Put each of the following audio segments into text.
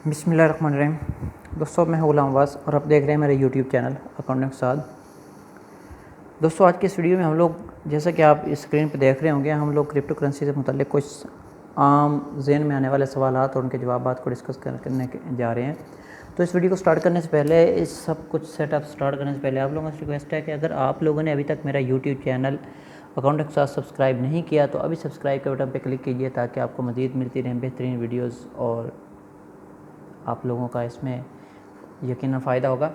बिस्मिल्लाहिर्रहमानिर्रहीम। दोस्तों, मैं हूं गुलाम अब्बास और आप देख रहे हैं मेरे यूट्यूब चैनल अकाउंटिंग उस्ताद। दोस्तों, आज की इस वीडियो में हम लोग, जैसा कि आप इस स्क्रीन पर देख रहे होंगे, हम लोग क्रिप्टो करेंसी से मुताल्लिक़ कुछ आम ज़हन में आने वाले सवालात और उनके जवाबात को डिस्कस करने जा रहे हैं। तो इस वीडियो को स्टार्ट करने से पहले, इस सब कुछ सेटअप स्टार्ट करने से पहले आप लोगों से रिक्वेस्ट है कि अगर आप लोगों ने अभी तक मेरा यूट्यूब चैनल अकाउंटिंग उस्ताद सब्सक्राइब नहीं किया तो अभी सब्सक्राइब के बटन पर क्लिक कीजिए ताकि आपको मज़ीद मिलती रहें बेहतरीन वीडियोज़ और आप लोगों का इसमें यकीनन फ़ायदा होगा।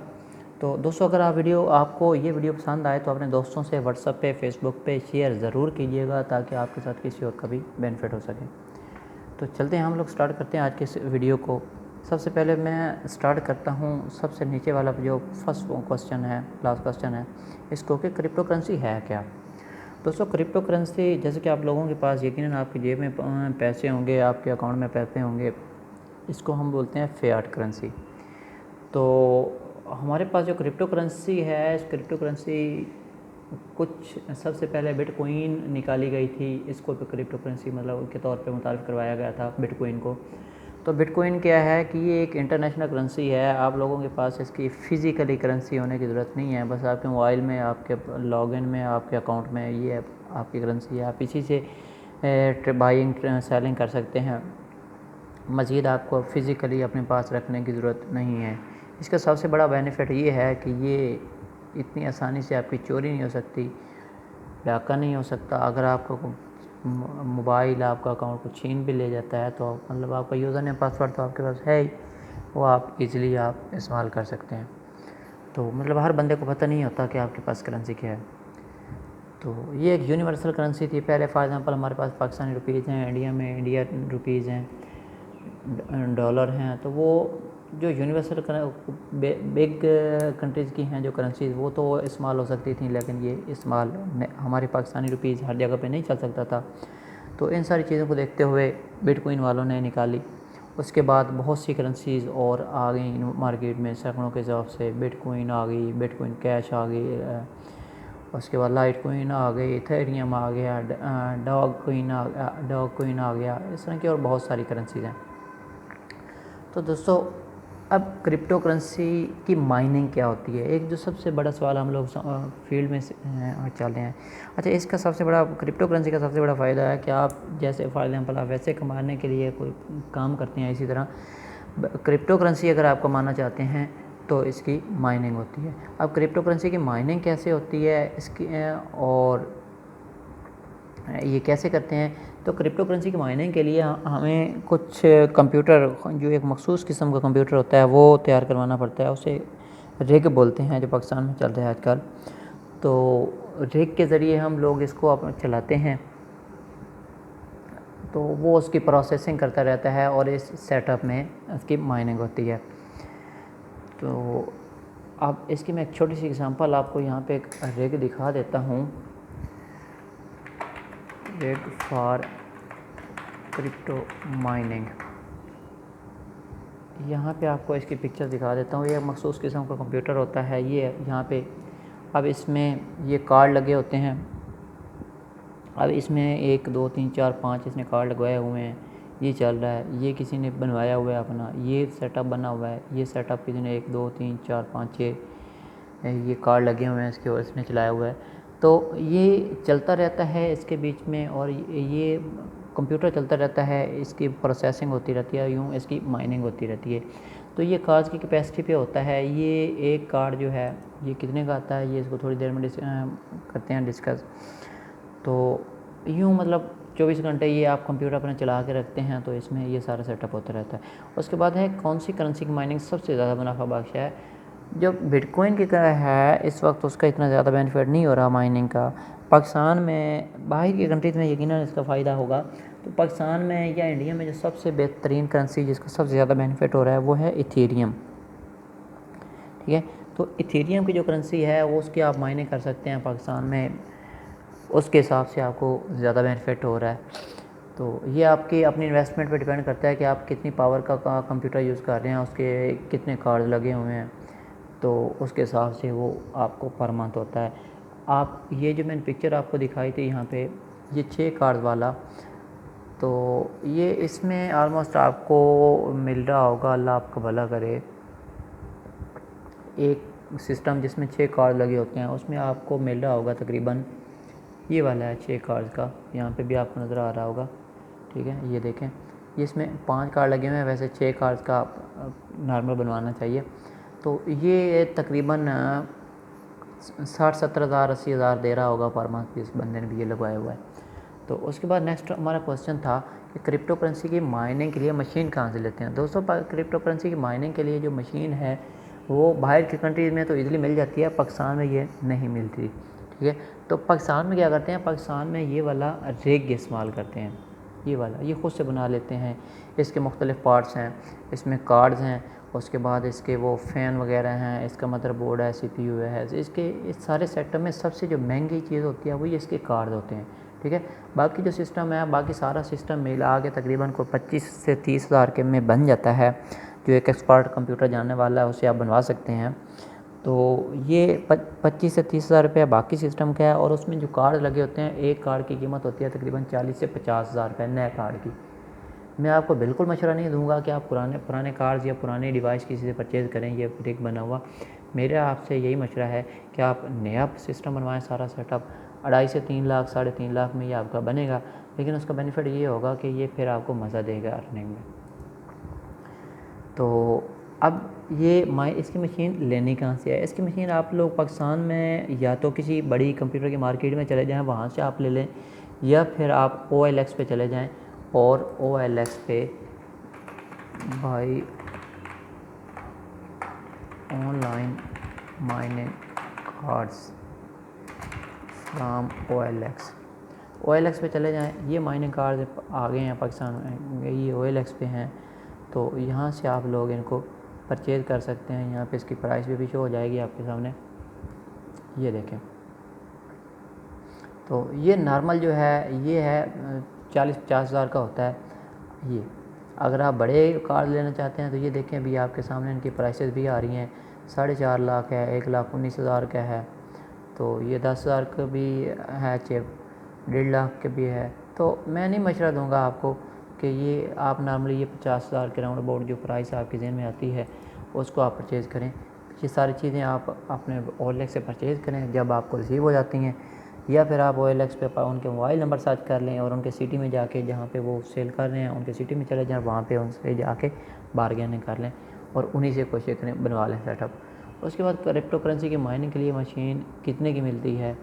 तो दोस्तों, अगर आपको ये वीडियो पसंद आए तो अपने दोस्तों से व्हाट्सएप पे, फेसबुक पे शेयर ज़रूर कीजिएगा ताकि आपके साथ किसी और का भी बेनिफिट हो सके। तो चलते हैं, हम लोग स्टार्ट करते हैं आज के इस वीडियो को। सबसे पहले मैं स्टार्ट करता हूँ सबसे नीचे वाला जो फर्स्ट क्वेश्चन है, लास्ट क्वेश्चन है इसको, कि क्रिप्टो करेंसी है क्या। दोस्तों, क्रिप्टो करेंसी, जैसे कि आप लोगों के पास यकीनन आपकी जेब में पैसे होंगे, आपके अकाउंट में पैसे होंगे, इसको हम बोलते हैं फ़िएट करेंसी। तो हमारे पास जो क्रिप्टो करेंसी है, इस क्रिप्टो करेंसी कुछ सबसे पहले बिटकॉइन निकाली गई थी। इसको क्रिप्टो करेंसी मतलब के तौर पे मुतारिफ़ करवाया गया था बिटकॉइन को। तो बिटकॉइन क्या है कि ये एक इंटरनेशनल करेंसी है। आप लोगों के पास इसकी फ़िज़िकली करेंसी होने की ज़रूरत नहीं है, बस आपके मोबाइल में, आपके लॉगिन में, आपके अकाउंट में ये आपकी करेंसी है। आप इसी से बाइंग सेलिंग कर सकते हैं। मज़ीद आपको फ़िज़िकली अपने पास रखने की ज़रूरत नहीं है। इसका सबसे बड़ा बेनिफिट ये है कि ये इतनी आसानी से आपकी चोरी नहीं हो सकती, डाका नहीं हो सकता। अगर आपका मोबाइल आपका अकाउंट को छीन भी ले जाता है तो मतलब आपका यूज़र नेम पासवर्ड तो आपके पास है ही, वो आप इजीली आप इस्तेमाल कर सकते हैं। तो मतलब हर बंदे को पता नहीं होता कि आपके पास करेंसी क्या है। तो ये एक यूनिवर्सल करेंसी थी पहले। फॉर एग्ज़ाम्पल, हमारे पास पाकिस्तानी रुपीज़ हैं, इंडिया में इंडियन रुपीज़ हैं, डॉलर हैं। तो वो जो यूनिवर्सल बिग कंट्रीज़ की हैं जो करेंसीज़, वो तो इस्तेमाल हो सकती थी, लेकिन ये इस्तेमाल हमारे पाकिस्तानी रुपीज़ हर जगह पे नहीं चल सकता था। तो इन सारी चीज़ों को देखते हुए बिटकॉइन वालों ने निकाली। उसके बाद बहुत सी करेंसीज़ और आ गई मार्केट में सैकड़ों के हिसाब से। बिटकॉइन आ गई, बिटकॉइन कैश आ गई, उसके बाद लाइट कॉइन आ गई, इथेरियम आ गया, डॉग कॉइन आ गया, इस तरह की और बहुत सारी करेंसीज़ हैं। तो दोस्तों, अब क्रिप्टो करेंसी की माइनिंग क्या होती है, एक जो सबसे बड़ा सवाल हम लोग फील्ड में चल रहे हैं। अच्छा, इसका सबसे बड़ा, क्रिप्टो करेंसी का सबसे बड़ा फ़ायदा है कि आप जैसे फॉर एग्जांपल आप वैसे कमाने के लिए कोई काम करते हैं, इसी तरह क्रिप्टो करेंसी अगर आप कमाना चाहते हैं तो इसकी माइनिंग होती है। अब क्रिप्टो करेंसी की माइनिंग कैसे होती है इसकी और ये कैसे करते हैं, तो क्रिप्टो करेंसी की माइनिंग के लिए हमें कुछ कंप्यूटर, जो एक मखसूस किस्म का कंप्यूटर होता है, वो तैयार करवाना पड़ता है। उसे रिग बोलते हैं, जो पाकिस्तान में चल रहा है आजकल। तो रिग के ज़रिए हम लोग इसको चलाते हैं, तो वो उसकी प्रोसेसिंग करता रहता है और इस सेटअप में उसकी माइनिंग होती है। तो अब इसकी मैं एक छोटी सी एग्जांपल आपको यहाँ पे एक रिग दिखा देता हूँ। रिग फॉर क्रिप्टो माइनिंग, यहाँ पे आपको इसकी पिक्चर दिखा देता हूँ। ये मखसूस किस्म का कंप्यूटर होता है। ये यहाँ पे अब इसमें ये कार्ड लगे होते हैं। अब इसमें 1 2 3 4 5 इसने कार्ड लगवाए हुए हैं। ये चल रहा है, ये किसी ने बनवाया हुआ है अपना, ये सेटअप बना हुआ है। ये सेटअप किसी ने 1 2 3 4 5 6 ये कार्ड लगे हुए हैं इसके, और इसने चलाया हुआ है। तो ये चलता रहता है इसके बीच में, और ये कंप्यूटर चलता रहता है, इसकी प्रोसेसिंग होती रहती है, यूँ इसकी माइनिंग होती रहती है। तो ये कार्ड्स की कैपेसिटी पे होता है। ये एक कार्ड जो है ये कितने का आता है, ये इसको थोड़ी देर में करते हैं डिस्कस। तो यूँ मतलब 24 घंटे ये आप कंप्यूटर अपने चला के रखते हैं, तो इसमें ये सारा सेटअप होता रहता है। उसके बाद है कौन सी करेंसी की माइनिंग सबसे ज़्यादा मुनाफा बख्श है। जो बिटकॉइन की है इस वक्त उसका इतना ज़्यादा बेनिफिट नहीं हो रहा माइनिंग का। पाकिस्तान में, बाहर की कंट्रीज़ में यकीनन इसका फ़ायदा होगा। तो पाकिस्तान में या इंडिया में जो सबसे बेहतरीन करेंसी जिसका सबसे ज़्यादा बेनिफिट हो रहा है वो है इथेरियम। ठीक है, तो इथेरियम की जो करेंसी है वो उसकी आप माइनिंग कर सकते हैं पाकिस्तान में, उसके हिसाब से आपको ज़्यादा बेनिफिट हो रहा है। तो ये आपकी अपनी इन्वेस्टमेंट पे डिपेंड करता है कि आप कितनी पावर का कंप्यूटर यूज़ कर रहे हैं, उसके कितने कार्ड लगे हुए हैं, तो उसके हिसाब से वो आपको पर मंथ होता है। आप ये जो मैंने पिक्चर आपको दिखाई थी यहाँ पे, ये 6 कार्ड वाला तो ये इसमें ऑलमोस्ट आपको मिल रहा होगा, अल्लाह आपका भला करे, एक सिस्टम जिसमें 6 कार्ड लगे होते हैं उसमें आपको मिल रहा होगा तकरीबन, ये वाला है 6 कार्ड का, यहाँ पे भी आपको नज़र आ रहा होगा। ठीक है, ये देखें, ये इसमें 5 कार्ड लगे हुए हैं, वैसे 6 कार्ड का नॉर्मल बनवाना चाहिए। तो ये तकरीबन 60-70 हज़ार 80 हज़ार दे रहा होगा पर मंथ इस बंदे ने भी ये लगवाया हुआ है। तो उसके बाद नेक्स्ट हमारा क्वेश्चन था कि क्रिप्टो करेंसी की माइनिंग के लिए मशीन कहाँ से लेते हैं। दोस्तों, क्रिप्टो करेंसी की माइनिंग के लिए जो मशीन है वो बाहर की कंट्रीज़ में तो ईज़िली मिल जाती है, पाकिस्तान में ये नहीं मिलती। ठीक है, तो पाकिस्तान में क्या करते हैं, पाकिस्तान में ये वाला रिग इस्तेमाल करते हैं, ये वाला ये ख़ुद से बना लेते हैं। इसके मुख्तलिफ़ पार्ट्स हैं, इसमें कार्ड्स हैं, उसके बाद इसके वो फ़ैन वगैरह हैं, इसका मदरबोर्ड है, CPU है। इसके इस सारे सेक्टर में सबसे जो महंगी चीज़ होती है वो ये इसके कार्ड होते हैं। ठीक है, बाकी जो सिस्टम है, बाकी सारा सिस्टम मिला के तकरीबन को 25 से 30 हज़ार के में बन जाता है। जो एक एक्सपर्ट कंप्यूटर जानने वाला है उसे आप बनवा सकते हैं। तो ये 25 से 30 हज़ार रुपये बाकी सिस्टम का है। और उसमें जो कार्ड लगे होते हैं, एक कार्ड की कीमत होती है तकरीबन 40 से 50 हज़ार रुपये नए कार्ड की। मैं आपको बिल्कुल मशवरा नहीं दूंगा कि आप पुराने कार्ड्स या पुराने डिवाइस किसी से परचेज़ करें, ये रिग बना हुआ। मेरा आपसे यही मशवरा है कि आप नया सिस्टम बनवाएं, सारा सेटअप 2.5 से 3 लाख 3.5 लाख में ये आपका बनेगा। लेकिन उसका बेनिफिट ये होगा कि ये फिर आपको मज़ा देगा अर्निंग में। तो अब ये इसकी मशीन लेनी कहाँ से है। इसकी मशीन आप लोग पाकिस्तान में या तो किसी बड़ी कंप्यूटर की मार्केट में चले जाएं, वहाँ से आप ले लें, या फिर आप OLX पे चले जाएं और OLX पे भाई online mining cards from OLX पे चले जाएं। ये माइनिंग कार्ड आ गए हैं पाकिस्तान में, ये OLX पे हैं। तो यहाँ से आप लोग इनको परचेज़ कर सकते हैं। यहाँ पे इसकी प्राइस भी शो हो जाएगी आपके सामने, ये देखें। तो ये नॉर्मल जो है ये है 40-50 हज़ार का होता है ये। अगर आप बड़े कार्ड लेना चाहते हैं तो ये देखें, अभी आपके सामने इनकी प्राइसेस भी आ रही हैं। 4.5 लाख है, 1,19,000 का है, तो ये 10 हज़ार का भी है चिप, 1.5 लाख के भी है। तो मैं नहीं मशवरा दूंगा आपको कि ये आप नॉर्मली ये 50 हज़ार के राउंड अबाउट जो प्राइस आपके जहन में आती है उसको आप परचेज़ करें। ये सारी चीज़ें आप अपने OLX से परचेज़ करें जब आपको रिसीव हो जाती हैं, या फिर आप OLX पे उनके मोबाइल नंबर सर्च कर लें और उनके सिटी में जाके जहाँ पे वो सेल कर रहे हैं उनके सिटी में चले जाएं, वहाँ पे उनसे जाके बारगेनिंग कर लें और उन्हीं से कोशिश करें बनवा लें सेटअप। उसके बाद क्रिप्टो करेंसी की माइनिंग के लिए मशीन कितने की मिलती है,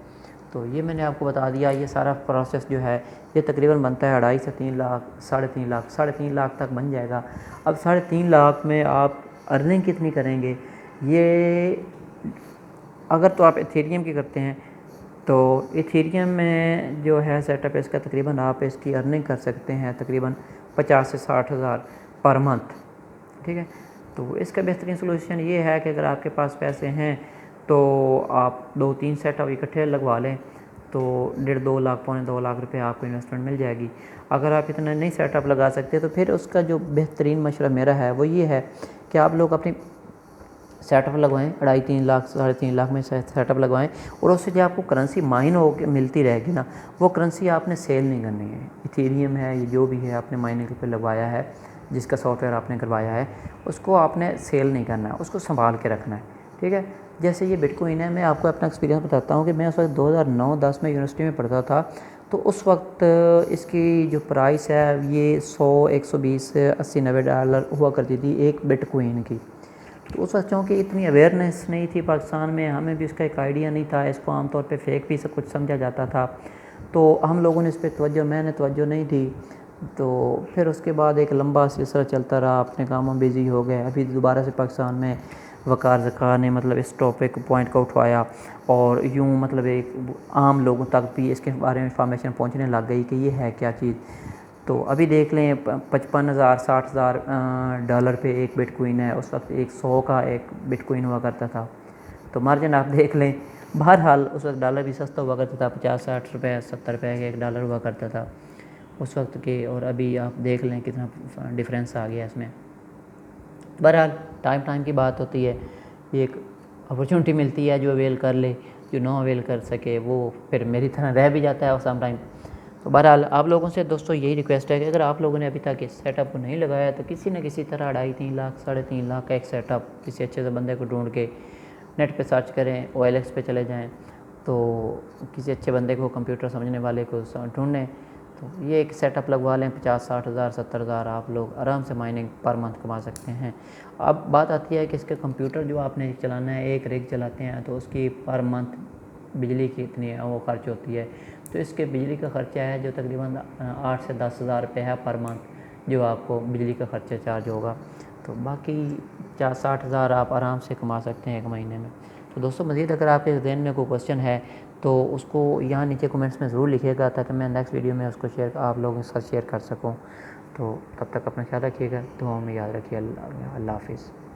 तो ये मैंने आपको बता दिया। ये सारा प्रोसेस जो है ये तकरीबन बनता है 2.5 से 3 लाख, 3.5 लाख तक बन जाएगा। अब 3.5 लाख में आप अर्निंग कितनी करेंगे, ये अगर तो आप इथेरियम की करते हैं तो इथेरियम में जो है सेटअप इसका तकरीबन आप इसकी अर्निंग कर सकते हैं तकरीबन 50 से 60 हज़ार पर मंथ। ठीक है, तो इसका बेहतरीन सोल्यूशन ये है कि अगर आपके पास पैसे हैं तो आप 2-3 सेटअप इकट्ठे लगवा लें, तो 1.5-2 लाख 2.25 लाख रुपए आपको इन्वेस्टमेंट मिल जाएगी। अगर आप इतना नहीं सेटअप लगा सकते तो फिर उसका जो बेहतरीन मशवरा मेरा है वो ये है कि आप लोग अपनी सेटअप लगवाएं, 2.5-3 लाख 3.5 लाख में सेटअप लगवाएं, और उससे जो आपको करेंसी माइन हो के मिलती रहेगी ना, वो करेंसी आपने सेल नहीं करनी है। इथेरियम है, ये जो भी है आपने माइनिंग पे लगवाया है, जिसका सॉफ्टवेयर आपने करवाया है, उसको आपने सेल नहीं करना है, उसको संभाल के रखना है। ठीक है, जैसे ये बिटकॉइन है, मैं आपको अपना एक्सपीरियंस बताता हूँ कि मैं उस वक्त 2009-10 में यूनिवर्सिटी में पढ़ता था, तो उस वक्त इसकी जो प्राइस है ये 100, 120, 80, $90 हुआ करती थी एक बिटकॉइन की। तो उस वक्त क्योंकि इतनी अवेयरनेस नहीं थी पाकिस्तान में, हमें भी इसका एक आइडिया नहीं था, इसको आमतौर पे फेक भी सब कुछ समझा जाता था, तो हम लोगों ने इस पर मैंने तवज्जो नहीं दी। तो फिर उसके बाद एक लंबा सिलसिला चलता रहा, अपने कामों में बिज़ी हो गए। अभी दोबारा से पाकिस्तान में वकार ज़कार ने मतलब इस टॉपिक पॉइंट को उठवाया, और यूँ मतलब एक आम लोगों तक भी इसके बारे में इंफॉर्मेशन पहुँचने लग गई कि ये है क्या चीज़। तो अभी देख लें 55,000 $60,000 डॉलर पे एक बिटकॉइन है। उस वक्त 100 का एक बिटकॉइन हुआ करता था, तो मार्जिन आप देख लें। बहरहाल उस वक्त डॉलर भी सस्ता हुआ करता था, 50-60 रुपये 70 रुपये का एक डॉलर हुआ करता था उस वक्त के, और अभी आप देख लें कितना डिफरेंस आ गया इसमें। बहरहाल टाइम की बात होती है, एक अपॉर्चुनिटी मिलती है, जो अवेल कर ले, जो ना अवेल कर सके वो फिर मेरी तरह रह भी जाता है सम टाइम। तो बहरहाल आप लोगों से दोस्तों यही रिक्वेस्ट है कि अगर आप लोगों ने अभी तक इस सेटअप को नहीं लगाया तो किसी न किसी तरह 2.5-3 लाख 3.5 लाख का एक सेटअप किसी अच्छे से बंदे को ढूंढ के नेट पे सर्च करें, OLX पे चले जाएं, तो किसी अच्छे बंदे को, कंप्यूटर समझने वाले को ढूंढें, तो ये एक सेटअप लगवा लें। 50-60 हज़ार 70 हज़ार आप लोग आराम से माइनिंग पर मंथ कमा सकते हैं। अब बात आती है कि इसके कंप्यूटर जो आपने चलाना है, एक रिग चलाते हैं तो उसकी पर मंथ बिजली की इतनी वो खर्च होती है। तो इसके बिजली का खर्चा है जो तकरीबन 8 से 10 हज़ार रुपये है पर मंथ जो आपको बिजली का खर्चा चार्ज होगा। तो बाकी 50-60 हज़ार आप आराम से कमा सकते हैं एक महीने में। तो दोस्तों मज़ीद अगर आपके ज़हन में कोई क्वेश्चन है तो उसको यहाँ नीचे कमेंट्स में ज़रूर लिखिएगा ताकि मैं नेक्स्ट वीडियो में उसको आप लोगों के साथ शेयर कर सकूँ। तो तब तक अपना ख्याल रखिएगा, दुआओं में याद रखिए। अल्लाह हाफ़िज़।